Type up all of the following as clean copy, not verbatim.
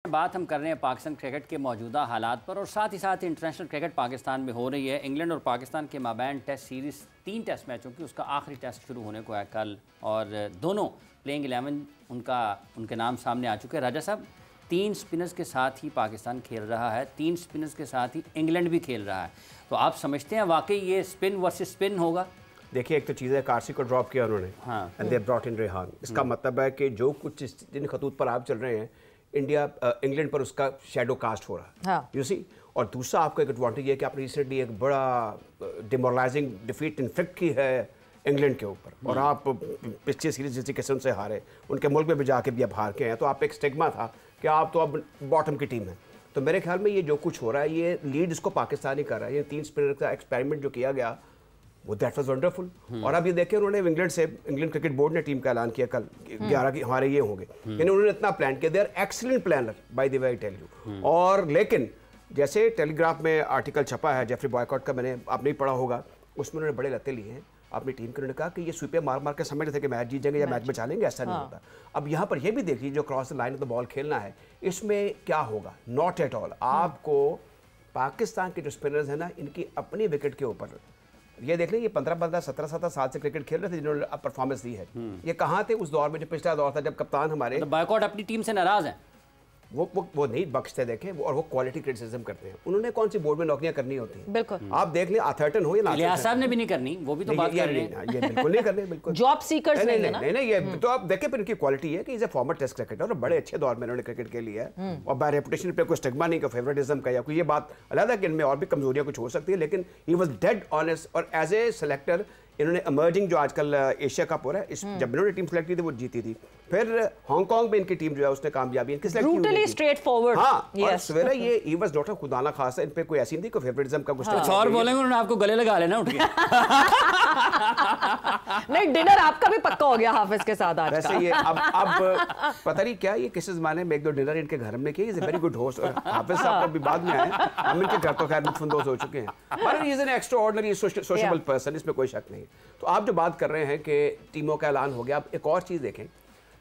बात हम कर रहे हैं पाकिस्तान क्रिकेट के मौजूदा हालात पर और साथ ही साथ इंटरनेशनल क्रिकेट पाकिस्तान में हो रही है। इंग्लैंड और पाकिस्तान के माबैन टेस्ट सीरीज़ 3 टेस्ट मैचों की उसका आखिरी टेस्ट शुरू होने को है कल और दोनों प्लेइंग 11 उनके नाम सामने आ चुके हैं। राजा साहब, 3 स्पिनर्स के साथ ही पाकिस्तान खेल रहा है, 3 स्पिनर्स के साथ ही इंग्लैंड भी खेल रहा है, तो आप समझते हैं वाकई ये स्पिन वर्सेस स्पिन होगा? देखिए, एक तो चीज़ है, कार्सी को ड्रॉप किया उन्होंने and they brought in Rehan. इसका मतलब है कि जो कुछ जिन खतूत पर आप चल रहे हैं, इंग्लैंड पर उसका शेडो कास्ट हो रहा है, यू सी। और दूसरा आपका एक एडवांटेज है कि आपने रिसेंटली एक बड़ा डिमोरलाइजिंग डिफीट इन्फेक्ट की है इंग्लैंड के ऊपर और आप पिछले सीरीज जिस किस्म से हारे, उनके मुल्क में भी जाके भी आप हार के हैं, तो आप एक स्टिग्मा था कि आप तो अब बॉटम की टीम है। तो मेरे ख्याल में ये जो कुछ हो रहा है, ये लीड इसको पाकिस्तान ही कर रहा है। ये 3 स्पिनर का एक्सपेरिमेंट जो किया गया वो दैट वाज वंडरफुल। और अब ये देखें, उन्होंने इंग्लैंड क्रिकेट बोर्ड ने टीम का ऐलान किया कल 11 की हमारे ये होंगे, यानी उन्होंने इतना प्लान किया। They are excellent planner by the way I tell you. और लेकिन जैसे टेलीग्राफ में आर्टिकल छपा है जेफरी बॉयकॉट का, मैंने आपने ही पढ़ा होगा, उसमें उन्होंने बड़े लते लिए हैं अपनी टीम के। उन्होंने कहा कि ये स्वीपर मार मार के समझ रहे थे कि मैच जीत जाएंगे या मैच बचा लेंगे, ऐसा नहीं होता। अब यहाँ पर यह भी देख लीजिए, जो cross the line of the ball खेलना है, इसमें क्या होगा? Not at all. आपको पाकिस्तान के जो स्पिनर्स हैं ना, इनकी अपनी विकेट के ऊपर ये देख लें, ये 15, 17 साल से क्रिकेट खेल रहे थे, जिन्होंने परफॉर्मेंस दी है। ये कहाँ थे उस दौर में, जो पिछला दौर था जब कप्तान हमारे बॉयकॉट अपनी टीम से नाराज है। वो नहीं बख्शते, देखें, और वो क्वालिटी क्रिटिसिज्म करते हैं। उन्होंने कौन सी बोर्ड में नौकरियां करनी होती हैं? बिल्कुल। आप देख लें, अथर्टन हो या इलियास साहब ने भी नहीं करनी, वो भी तो बात कर रहे हैं। ये बिल्कुल नहीं करने, बिल्कुल जॉब सीकर्स नहीं है ना। नहीं, ये तो आप देखें, फिर इनकी क्वालिटी है कि is a former test cricketer और बड़े अच्छे दौर में इन्होंने क्रिकेट के लिए है और बाय रेपुटेशन पे कोई स्टिग्मा नहीं, का फेवरेटिज्म का या कोई ये बात अलग है कि इनमें और भी कमजोरियां कुछ हो सकती है, लेकिन ही वाज डेड ऑनेस्ट। और एज ए सेलेक्टर इन्होंने इमर्जिंग जो आजकल एशिया कप हो रहा है, जब इन्होंने टीम सेलेक्ट की थी वो जीती थी। फिर हांगकांग में इनकी टीम जो है उसने कामयाबी इनकी सेलेक्ट की। Brutally straight forward. हाँ, और सवेरा ये ही वाज नॉट खुदाना खासा, इन पे कोई ऐसी नहीं, कोई फेवरेटिज्म का कुछ और बोलेंगे उन्होंने आपको गले लगा लेना उठ के। नहीं, डिनर आपका भी पक्का हो गया हाफिज के साथ आज वैसे ये अब पता नहीं क्या ये किस जमाने में 1-2 डिनर इनके घर में किए। Is a very good host. Hafiz साहब अभी बाद में आए, हम इनके घर तो खैर मुफंदोस हो चुके हैं, पर he is an extraordinary social person, इसमें कोई शक नहीं। तो आप जो बात कर रहे हैं कि टीमों का ऐलान हो गया, अब एक और चीज़ देखें,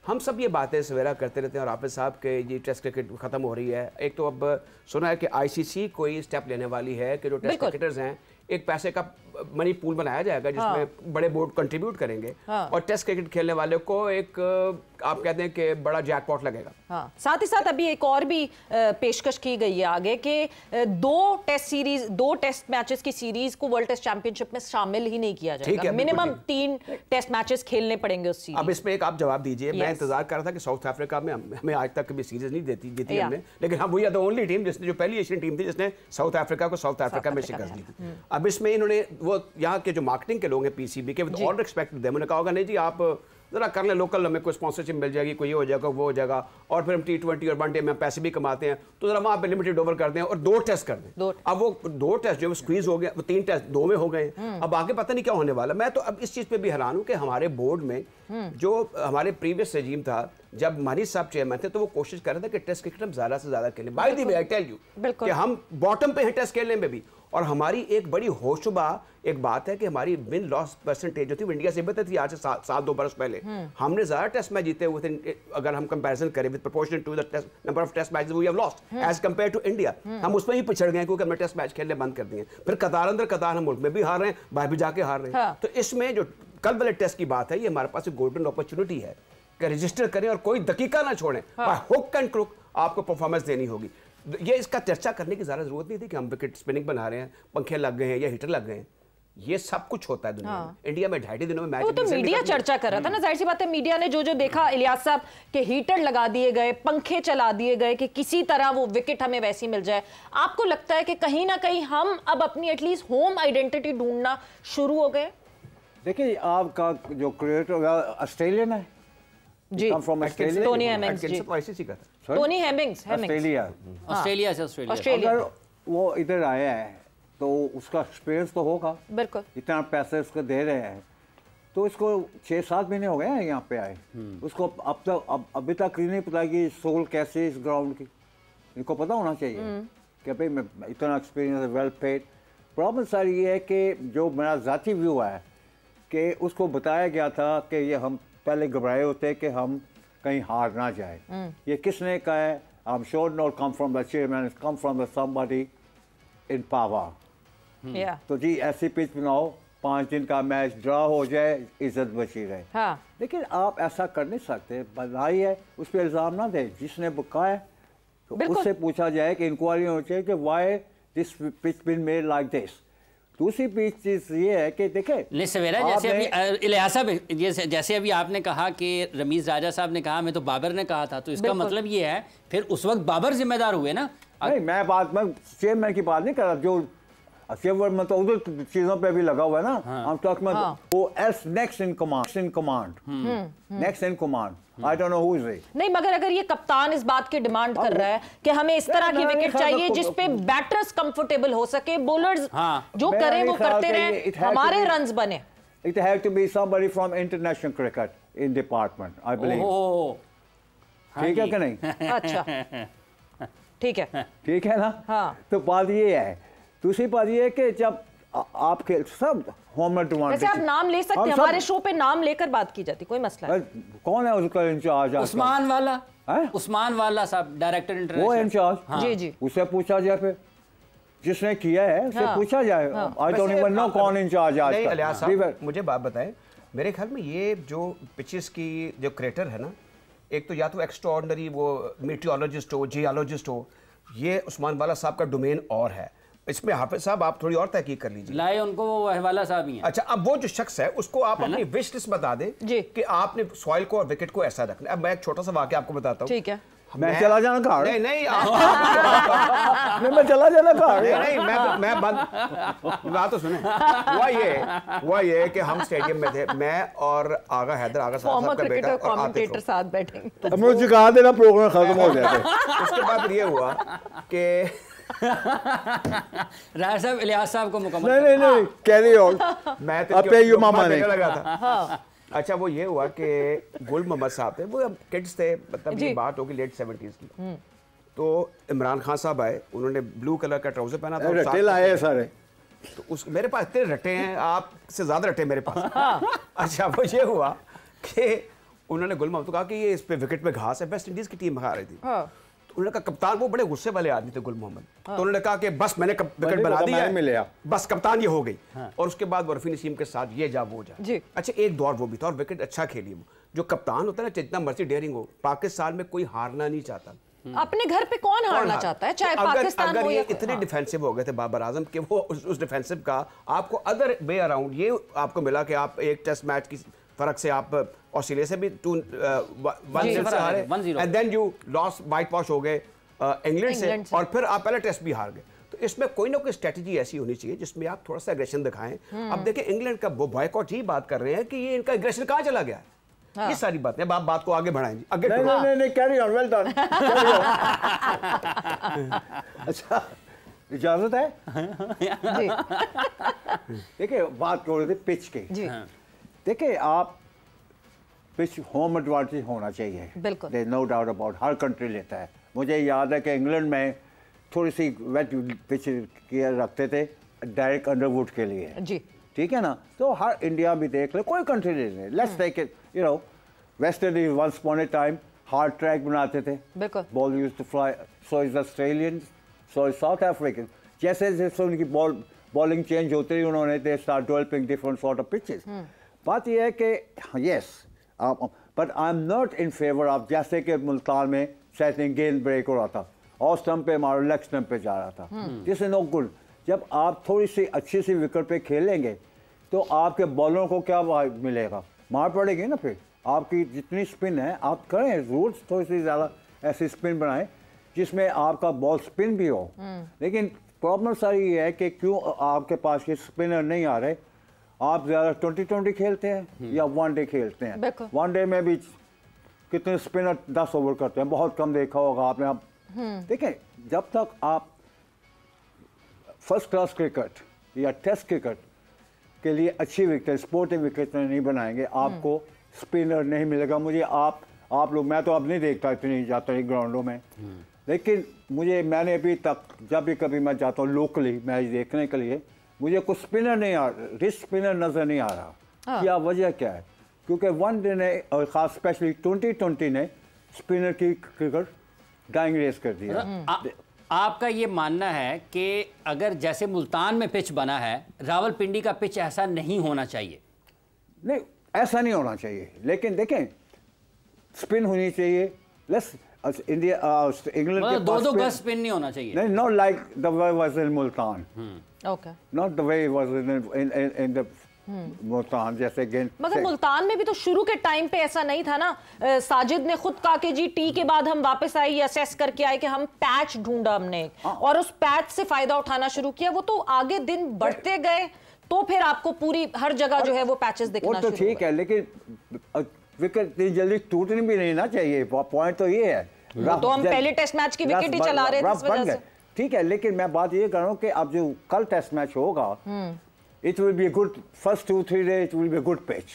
हम सब ये बातें सवेरा करते रहते हैं और हाफिज साहब के ये टेस्ट क्रिकेट खत्म हो रही है। एक तो अब सुना है कि आईसीसी कोई स्टेप लेने वाली है कि जो टेस्ट क्रिकेटर्स हैं, एक पैसे का मनी पूल बनाया जाएगा जिसमें बड़े बोर्ड कंट्रीब्यूट करेंगे और टेस्ट क्रिकेट खेलने वाले को एक आप कहते हैं कि बड़ा जैकपॉट लगेगा। साथ ही साथ अभी एक और भी पेशकश की गई है आगे कि 2 टेस्ट मैचेस की सीरीज को वर्ल्ड टेस्ट चैंपियनशिप में शामिल ही नहीं किया जाएगा। मिनिमम 3 टेस्ट मैचेस खेलने पड़ेंगे उस सीरीज। अब इसमें एक आप जवाब दीजिए। मैं इंतजार कर रहा था कि साउथ अफ्रीका में हमें आज तक कभी सीरीज नहीं जीती हमने, लेकिन हम we are the only team जिसने, जो पहली एशियन टीम थी जिसने साउथ अफ्रीका को साउथ अफ्रीका में शिकस्त दी थी। अब इसमें इन्होंने वो यहाँ के जो मार्केटिंग के लोग हैं पीसीबी के, with all respect to them, उन्होंने कहा होगा नहीं जी आप जरा कर ले लोकल, हमें कोई स्पॉन्सरशिप मिल जाएगी, कोई ये हो जाएगा वो हो जाएगा, और फिर हम T20 और 1 डे में पैसे भी कमाते हैं, तो जरा वहाँ पे लिमिटेड ओवर कर दें और 2 टेस्ट कर दें। अब वो 2 टेस्ट जो स्क्वीज हो गया, वो 3 टेस्ट 2 में हो गए। अब आगे पता नहीं क्या होने वाला। मैं तो अब इस चीज़ पे भी हैरान हूँ कि हमारे बोर्ड में जो हमारे प्रीवियस रजीम था, जब मानी साहब चेयरमैन थे, तो वो कोशिश कर रहे थे कि टेस्ट क्रिकेट हम ज़्यादा से ज़्यादा खेलें। By the way I tell you कि हम बॉटम पे हैं टेस्ट खेलने में भी, और हमारी एक बड़ी होशुबा एक बात है कि हमारी विन लॉस परसेंटेज जो थी वो इंडिया से बेहतर थी आज से 7-2 बरस पहले। हमने ज़्यादा टेस्ट मैच जीते हुए थे, अगर हम कंपैरिजन करें with proportional to the number of test matches we have lost as compare to India. हम उसमें ही पिछड़ गए क्योंकि हमने टेस्ट मैच खेलने बंद कर दिए। फिर कतार अंदर कतार हम मुल्क में भी हार रहे हैं, बाहर भी जाके हार रहे हैं। तो इसमें जो कल वाले टेस्ट की बात है, ये हमारे पास एक गोल्डन अपॉर्चुनिटी है कि रजिस्टर करें और कोई दकीका ना छोड़ें, हुक एंड क्रुक आपको परफॉर्मेंस देनी होगी। ये इसका चर्चा करने की ज़्यादा जरूरत नहीं थी कि हम विकेट स्पिनिंग बना रहे हैं, पंखे लग गए हैं या हीटर लग गए हैं। ये सब कुछ होता है दुनिया में। इंडिया में 2.5 दिनों में मैच, तो मीडिया चर्चा कर रहा था ना, जाहिर सी बात है मीडिया ने जो देखा इलियास साहब के हीटर लगा दिए गए, पंखे चला दिए गए कि किसी तरह वो विकेट हमें वैसी मिल जाए। आपको लगता है कि कहीं ना कहीं हम अब अपनी एटलीस्ट होम आइडेंटिटी ढूंढना शुरू हो गए? देखिए, आपका जो क्रिकेटर ऑस्ट्रेलियन है जी, टोनी हेमिंग्स जी, टोनी हेमिंग्स ऑस्ट्रेलिया से अगर वो इधर आया है तो उसका एक्सपीरियंस तो होगा, बिल्कुल। इतना पैसे उसको दे रहे हैं, तो इसको 6-7 महीने हो गए हैं यहाँ पे आए, उसको अब तक अभी तक नहीं पता कि सोल कैसे इस ग्राउंड की, इनको पता होना चाहिए कि भाई मैं इतना एक्सपीरियंस, वेल पेड। प्रॉब्लम सारी ये है कि जो मेरा ज़ाती व्यू है कि उसको बताया गया था कि ये हम पहले घबराए होते कि हम कहीं हार ना जाए। ये किसने कहा है? I'm sure not come from the chairman, it's come from the somebody in power. Yeah. तो जी ऐसी पिच बनाओ 5 दिन का मैच ड्रा हो जाए, इज्जत बची रहे। हाँ। लेकिन आप ऐसा कर नहीं सकते, बनाई है उस पर इल्ज़ाम ना दे, जिसने बुकाया तो उससे पूछा जाए कि इंक्वायरी होनी चाहिए कि why this pitch been made like this. दूसरी चीज ये है कि देखे सवेरा, जैसे अभी इलियास साहब, जैसे अभी आपने कहा कि रमीज राजा साहब ने कहा, मैं तो बाबर ने कहा था, तो इसका मतलब ये है फिर उस वक्त बाबर जिम्मेदार हुए ना? नहीं, मैं चेयरमैन की बात नहीं कर रहा, जो चेयरमैन तो उधर चीजों पे भी लगा हुआ है ना। हम टॉक में वो S next in command I don't know who is it. नहीं, मगर अगर ये कप्तान इस बात की डिमांड कर रहा है कि हमें इस तरह की विकेट चाहिए जिस पे बैटर्स कंफर्टेबल हो सके, बॉलर्स जो करें वो करते रहे, हमारे रन्स बने। It had to be somebody from international cricket in department, I believe. ठीक है कि नहीं? अच्छा, ठीक है, ठीक है ना? हाँ। तो बात ये है, दूसरी बात ये है कि जब आपके सब होम एडवांटेज, वैसे आप नाम ले सकते हैं, हमारे शो पे नाम लेकर बात की जाती, कोई मसला नहीं। कौन है उसका इंचार्ज? उस्मान वाला साहब, डायरेक्टर इंटरनेशनल, वो इंचार्ज। जी जी, उससे पूछा जाए, फिर जिसने किया है उससे पूछा जाए। आई डोंट इवन नो कौन इंचार्ज आज का। इलियास साहब, मुझे बात बताएं, मेरे ख्याल में ये जो पिचेस की जो क्रिएटर है ना, एक तो या तो एक्स्ट्राऑर्डिनरी वो मीटियोलॉजिस्ट हो, जियोलॉजिस्ट हो, ये उस्मान वाला साहब का डोमेन और है। इसमें हाफिज साहब आप थोड़ी और तहकीक कर लीजिए। लाए उनको वो हवाला साहब ही हैं। अच्छा, अब वो जो शख्स है उसको आप अपनी विश लिस्ट बता दें कि आपने सॉइल को और विकेट को ऐसा रखना है। अब मैं एक छोटा सा वाकया आपको बताता हूँ। ठीक है। मैं चला जाना कहा? नहीं नहीं मैं चला जाना कहा? नहीं, मैं बात तो सुने। हुआ ये कि हम स्टेडियम में थे, मैं और आगा हैदर, आगा साहब का बेटा और कमेंटेटर साथ बैठे, मुझे कहा देना प्रोग्राम खत्म हो जाए। उसके बाद ये हुआ कि राय साहब इलियास साहब को मुकम्मल नहीं कैरी ऑन, मैं तो अब ये मामा ने लगा था। अच्छा, वो ये हुआ कि गुल मोहम्मद साहब थे, वो किड्स थे, मतलब ये बात होगी लेट 70s की। तो इमरान खान साहब आए, उन्होंने ब्लू कलर का ट्राउजर पहना था, रट्टे लाए सारे। तो उस मेरे पास इतने रट्टे हैं, आपसे ज्यादा रट्टे मेरे पास। अच्छा, वो ये हुआ कि उन्होंने गुल मोहम्मद को कहा कि ये इस पे विकेट पे घास है, वेस्ट इंडीज की टीम हार रही थी। उन्होंने कहा कप्तान, वो बड़े गुस्से वाले आदमी थे गुल मोहम्मद, तो उन्होंने कहा कि बस मैंने विकेट बना दी है, बस कप्तान ये हो गई। और उसके बाद वो रफी नसीम के साथ ये जा वो जा। अच्छा, एक दौर वो भी था और विकेट अच्छा खेली। वो जो कप्तान होता है ना, जितना मर्जी डेयरिंग हो, पाकिस्तान में कोई हारना नहीं चाहता। अपने घर पे कौन हारना चाहता है, चाहे पाकिस्तान हो या इतने डिफेंसिव हो गए थे बाबर आजम कि वो उस डिफेंसिव का आपको अदर वे अराउंड ये आपको मिला कि आप एक टेस्ट मैच की फर्क से आप ऑस्ट्रेलिया से भी 2-1 से हारे, and then you loss, whitewash हो गए इंग्लैंड से, और फिर आप पहले टेस्ट भी हार गए। तो इसमें कोई ना कोई स्ट्रेटजी ऐसी होनी चाहिए जिसमें आप थोड़ा सा एग्रेशन दिखाएं। अब देखिए, इंग्लैंड का वो बॉयकॉट ही बात कर रहे हैं कि ये इनका एग्रेशन कहाँ चला गया है। ये सारी बातें आप बात को आगे बढ़ाएंगे। आगे नहीं कैरी ऑन, वेल डन। अच्छा, इजाजत है? देखिए, बात कर रहे थे पिच की। देखिए, आप पिच होम एडवांटेज होना चाहिए, बिल्कुल, नो डाउट अबाउट, हर कंट्री लेता है। मुझे याद है कि इंग्लैंड में थोड़ी सी वेट पिच किया रखते थे डायरेक्ट अंडरवुड के लिए जी, ठीक है ना। तो हर इंडिया भी देख ले, कोई कंट्री ले ले, let's take it, you know, West Indies once upon a time hard track बनाते थे, बिल्कुल, ball used to fly, so is Australian, so is South African. जैसे जैसे उनकी बॉलिंग चेंज होती रही, उन्होंने they start developing different sort of pitches. बात यह है कि yes, but I am not in favour of, जैसे कि मुल्तान में सेटिंग गेंद ब्रेक हो रहा था और स्टंप पे मारो, लेग स्टंप पे जा रहा था, दिस इज नो गुड। जब आप थोड़ी सी अच्छी सी विकेट पे खेलेंगे तो आपके बॉलरों को क्या मिलेगा, मार पड़ेगी ना। फिर आपकी जितनी स्पिन है आप करें, जरूर थोड़ी सी ज़्यादा ऐसी स्पिन बनाएं जिसमें आपका बॉल स्पिन भी हो। लेकिन प्रॉब्लम सारी ये है कि क्यों आपके पास ये स्पिनर नहीं आ रहे। आप ज़्यादा 20-20 खेलते हैं या वनडे खेलते हैं। वनडे में भी कितने स्पिनर 10 ओवर करते हैं, बहुत कम देखा होगा आपने। आप देखें, जब तक आप फर्स्ट क्लास क्रिकेट या टेस्ट क्रिकेट के लिए अच्छी विकेट, स्पोर्टिव विकेट नहीं बनाएंगे, आपको स्पिनर नहीं मिलेगा। मुझे आप लोग, मैं तो अब नहीं देखता इतनी जाता है ग्राउंडों में, लेकिन मैंने अभी तक जब भी कभी मैं जाता हूँ लोकली मैच देखने के लिए, मुझे कुछ स्पिनर नहीं आ रहा, रिस्ट स्पिनर नजर नहीं आ रहा। क्या वजह क्या है? क्योंकि वनडे ने और ख़ास स्पेशली 2020 ने स्पिनर की क्रिकेट डाइंग रेस कर दिया। आपका ये मानना है कि अगर जैसे मुल्तान में पिच बना है, रावलपिंडी का पिच ऐसा नहीं होना चाहिए? नहीं, ऐसा नहीं होना चाहिए, लेकिन देखें स्पिन होनी चाहिए। लेट्स इंडिया इंग्लैंड के दो गज स्पिन नहीं होना चाहिए। नहीं, not like the way was in Multan. Okay, not the way was in the Multan जैसे गेंद। मगर मुल्तान में भी तो शुरू के टाइम पे ऐसा नहीं था ना। साजिद ने खुद कहा कि जी टी के बाद हम वापस आए, असेस करके आए कि हम पैच ढूंढा हमने और उस पैच से फायदा उठाना शुरू किया। वो तो आगे दिन बढ़ते गए तो फिर आपको पूरी हर जगह जो है वो पैचेस दिखना शुरू। वो तो ठीक है, लेकिन विकेट इतनी जल्दी टूटनी भी नहीं ना चाहिए। पॉइंट तो ये है, तो हम पहले टेस्ट मैच की विकेट ही चला रहे थे इस वजह से। ठीक है, लेकिन मैं बात ये कर रहा हूँ कि अब जो कल टेस्ट मैच होगा, it will be a good first 2-3 days, it will be a good pitch.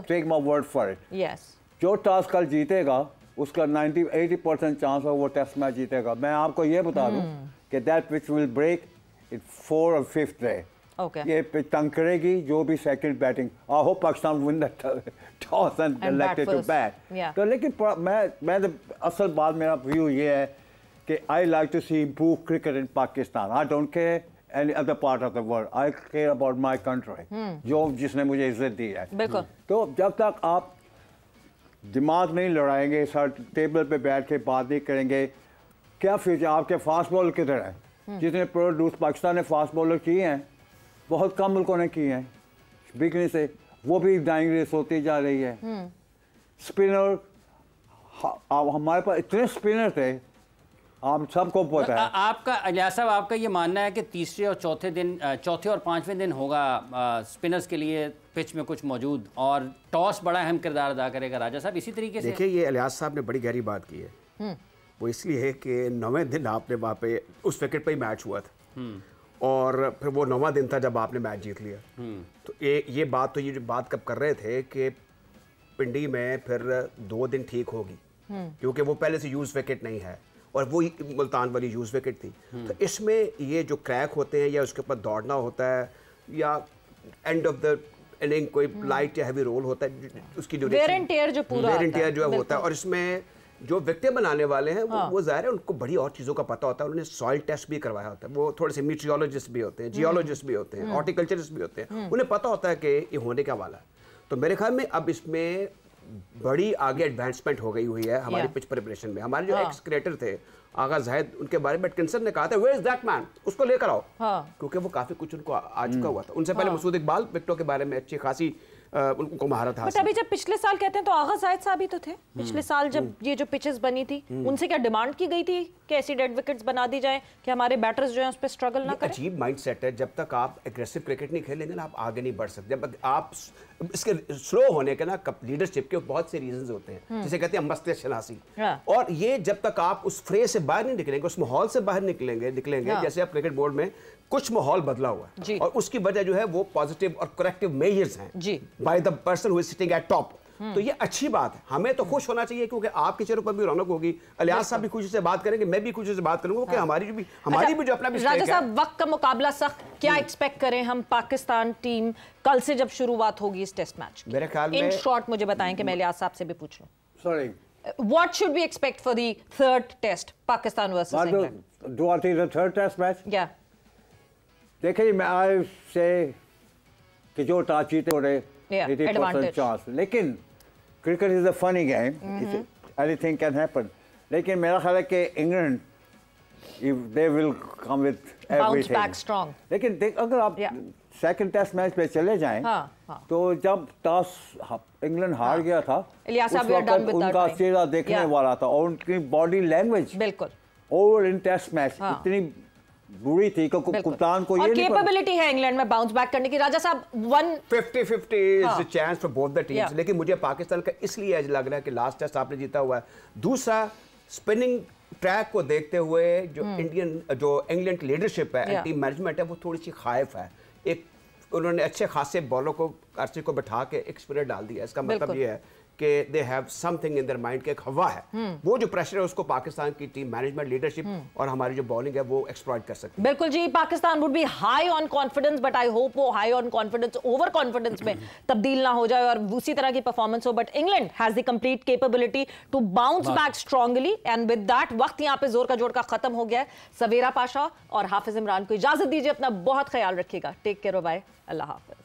Take my word for it. Yes. जो टॉस कल जीतेगा उसका 90-80% चांस है वो टेस्ट मैच जीतेगा। मैं आपको ये बता दूं कि that pitch will break in 4th or 5th day. Okay. ये पिच तंग करेगी जो भी second batting. I hope Pakistan win the toss and elected to bat. तो लेकिन मैं असल बात मेरा व्यू ये है कि I like to see improve cricket in Pakistan. I don't care any other part of the world. I care about my country. जो जिसने मुझे इज्जत दी है। बिल्कुल। तो जब तक आप दिमाग नहीं लड़ाएंगे, सर टेबल पे बैठ के बात नहीं करेंगे, क्या फ्यूचर? आपके फास्ट बॉलर किधर है? जितने प्रोड्यूस पाकिस्तान ने फास्ट बॉलर किए हैं, बहुत कम मुल्कों ने किए हैं बिकने से, वो भी डाइंग रेस होती जा रही है। स्पिनर, हमारे पास इतने स्पिनर थे, आप सबको पता है। आपका इलियास साहब, आपका ये मानना है कि तीसरे और चौथे और पांचवें दिन होगा स्पिनर्स के लिए पिच में कुछ मौजूद, और टॉस बड़ा अहम किरदार अदा करेगा? राजा साहब, इसी तरीके से देखिए, ये इलियास साहब ने बड़ी गहरी बात की है। वो इसलिए है कि 9वें दिन आपने वहाँ पे उस विकेट पे ही मैच हुआ था, और फिर वो 9वां दिन था जब आपने मैच जीत लिया। तो ये बात कब कर रहे थे कि पिंडी में फिर 2 दिन ठीक होगी, क्योंकि वो पहले से यूज विकेट नहीं है और वो मुल्तान वाली यूज विकेट थी। तो इसमें ये जो क्रैक होते हैं या उसके ऊपर दौड़ना होता है या एंड ऑफ द इनिंग कोई लाइट या हैवी रोल होता है, उसकी ड्यूरेशन वेयर एंड टियर जो होता है। और इसमें जो विकेट बनाने वाले हैं वो ज़ाहिर है उनको बड़ी और चीज़ों का पता होता है। उन्होंने सॉइल टेस्ट भी करवाया होता है, वो थोड़े से मीट्रियोलॉजिस्ट भी होते हैं, जियोलॉजिस्ट भी होते हैं, हॉर्टिकल्चरिस्ट भी होते हैं, उन्हें पता होता है कि ये होने का वाला है। तो मेरे ख्याल में अब इसमें बड़ी आगे एडवांसमेंट हो गई हुई है हमारी पिच प्रिपरेशन में। हमारे जो एक्स क्रिएटर थे आगा जाहिद, उनके बारे में एटकिंसन ने कहा था, वेयर इज दैट मैन, उसको लेकर आओ, क्योंकि वो काफी कुछ उनको आ चुका हुआ था। उनसे पहले मसूद इकबाल विकेटों के बारे में अच्छी खासी उनको महारत हासिल। बट अभी जब पिछले साल कहते हैं तो आगा जाहिद साहब ही तो थे पिछले साल जब ये जो पिचेस बनी थी, उनसे क्या डिमांड की गई थी कि ऐसी डेड विकेट्स बना दी जाए कि हमारे बैटर्स जो हैं उस पर स्ट्रगल ना करें? अजीब माइंडसेट है, जब तक आप एग्रेसिव क्रिकेट नहीं खेलेंगे ना आप आगे नहीं बढ़ सकते। जब आप इसके स्लो होने के ना लीडरशिप के बहुत से रीजंस होते हैं, जिसे कहते हैं मस्तिष्क शनासी। और ये जब तक आप उस फ्रेज से बाहर नहीं निकलेंगे, उस माहौल से बाहर निकलेंगे जैसे आप क्रिकेट बोर्ड में कुछ माहौल बदला हुआ है और उसकी वजह जो है वो पॉजिटिव और करेक्टिव मेजर्स हैं by the person who is sitting at top. तो ये अच्छी बात है, हमें तो खुश होना चाहिए क्योंकि आपके चेहरे पर भी रौनक होगी, इलियास साहब भी खुशी से बात करेंगे, मैं भी खुशी से बात करूंगा कि हमारी भी जो अपना भी राजा साहब, वक्त का मुकाबला सख्त, क्या एक्सपेक्ट करें हम? पाकिस्तान टीम कल से जब शुरुआत होगी इस टेस्ट मैच, मेरे ख्याल में इन शॉर्ट मुझे बताएं कि मैं इलियास साहब से भी पूछ लूं। Sorry, what should we expect for the third test, Pakistan versus England? Do I think the third test match? या देखिए, मैं आई से कि जो टॉस जीते हो रहे 80% चांस, लेकिन cricket is a funny game, anything can happen. लेकिन मेरा ख्याल है कि England they will come with everything back strong. लेकिन अगर आप सेकंड टेस्ट मैच पे चले जाएं, तो जब टॉस इंग्लैंड हार गया था, उस वक्त उनका चेहरा देखने वाला था और उनकी बॉडी लैंग्वेज बिल्कुल ओवर इन टेस्ट मैच इतनी बुरी थी कि कप्तान को ये कैपेबिलिटी है इंग्लैंड में बाउंस बैक करने की। राजा साहब, 50-50 is the chance for both the teams, लेकिन मुझे पाकिस्तान का इसलिए एज लग रहा है कि लास्ट टेस्ट आपने जीता हुआ है। दूसरा, स्पिनिंग ट्रैक को देखते हुए जो इंग्लैंड की लीडरशिप है, टीम मैनेजमेंट है, वो थोड़ी सी खाइफ है। एक उन्होंने अच्छे खासे बॉलर को आर्चर को बैठा के एक स्पिनर डाल दिया। इसका मतलब ये है कि they have something in their mind के एक हवा है, वो जो प्रेशर है उसको पाकिस्तान की टीम मैनेजमेंट, लीडरशिप और हमारी जो बॉलिंग है वो एक्सप्लॉइट कर सकती है। बिल्कुल जी, Pakistan would be high on confidence, but I hope वो high on confidence over confidence में तब्दील ना हो जाए और उसी तरह की परफॉर्मेंस हो। But England has the complete capability to bounce back strongly and with that वक्त यहाँ पे जोर का जोड़ का खत्म हो गया है। सवेरा पाशा और हाफिज इमरान को इजाजत दीजिए, अपना बहुत ख्याल रखिएगा। टेक केयर, बाय, अल्लाह हाफिज।